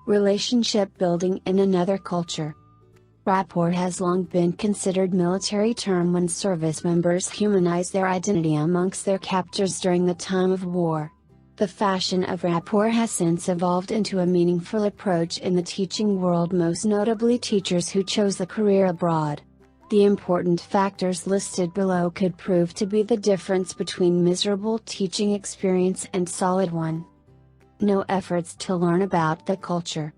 Relationship building in another culture. Rapport has long been considered military term when service members humanize their identity amongst their captors during the time of war. The fashion of rapport has since evolved into a meaningful approach in the teaching world, most notably teachers who chose a career abroad. The important factors listed below could prove to be the difference between miserable teaching experience and solid one. No efforts to learn about the culture.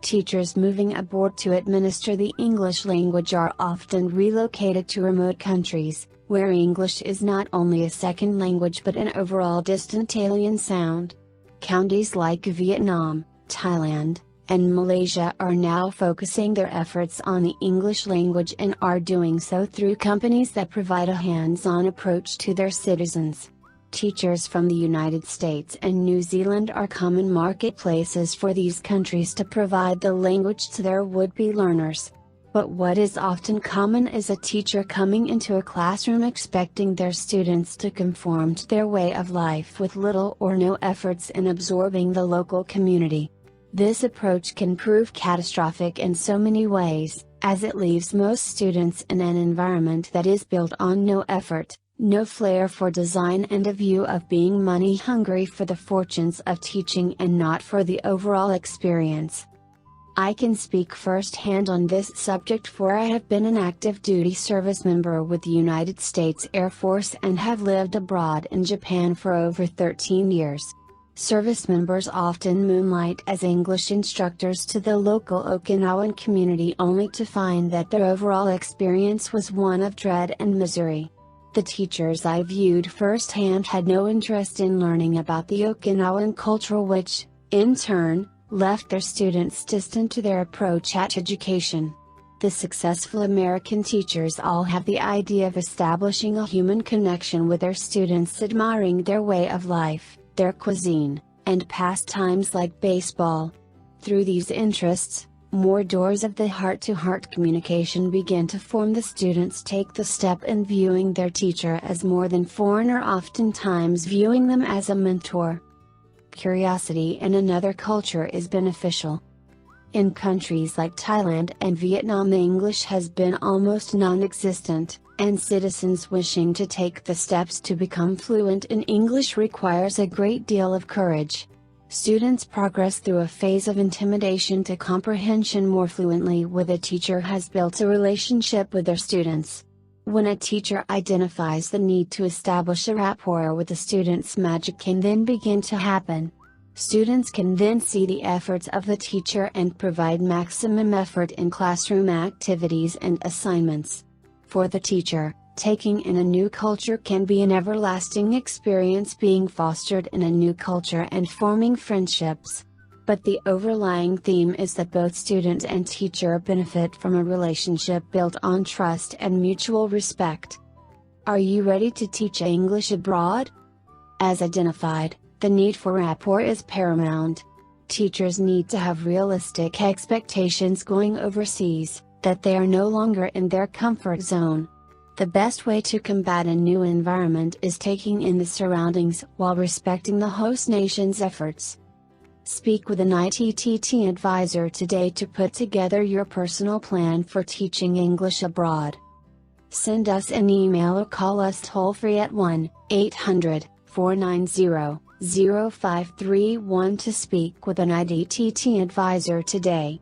Teachers moving abroad to administer the English language are often relocated to remote countries, where English is not only a second language but an overall distant alien sound. Counties like Vietnam, Thailand, and Malaysia are now focusing their efforts on the English language and are doing so through companies that provide a hands-on approach to their citizens. Teachers from the United States and New Zealand are common marketplaces for these countries to provide the language to their would-be learners. But what is often common is a teacher coming into a classroom expecting their students to conform to their way of life with little or no efforts in absorbing the local community. This approach can prove catastrophic in so many ways, as it leaves most students in an environment that is built on no effort, no flair for design, and a view of being money hungry for the fortunes of teaching and not for the overall experience. I can speak firsthand on this subject, for I have been an active duty service member with the United States Air Force and have lived abroad in Japan for over 13 years. Service members often moonlight as English instructors to the local Okinawan community, only to find that their overall experience was one of dread and misery. The teachers I viewed firsthand had no interest in learning about the Okinawan culture, which, in turn, left their students distant to their approach at education. The successful American teachers all have the idea of establishing a human connection with their students, admiring their way of life, their cuisine, and pastimes like baseball. Through these interests, more doors of the heart-to-heart communication begin to form. The students take the step in viewing their teacher as more than foreigner, oftentimes viewing them as a mentor. Curiosity in another culture is beneficial. In countries like Thailand and Vietnam, the English has been almost non-existent, and citizens wishing to take the steps to become fluent in English requires a great deal of courage. Students progress through a phase of intimidation to comprehension more fluently with a teacher has built a relationship with their students. When a teacher identifies the need to establish a rapport with the students, magic can then begin to happen. Students can then see the efforts of the teacher and provide maximum effort in classroom activities and assignments. For the teacher, taking in a new culture can be an everlasting experience, being fostered in a new culture and forming friendships. But the overlying theme is that both student and teacher benefit from a relationship built on trust and mutual respect. Are you ready to teach English abroad? As identified, the need for rapport is paramount. Teachers need to have realistic expectations going overseas, that they are no longer in their comfort zone. The best way to combat a new environment is taking in the surroundings while respecting the host nation's efforts. Speak with an ITTT advisor today to put together your personal plan for teaching English abroad. Send us an email or call us toll-free at 1-800-490-0531 to speak with an ITTT advisor today.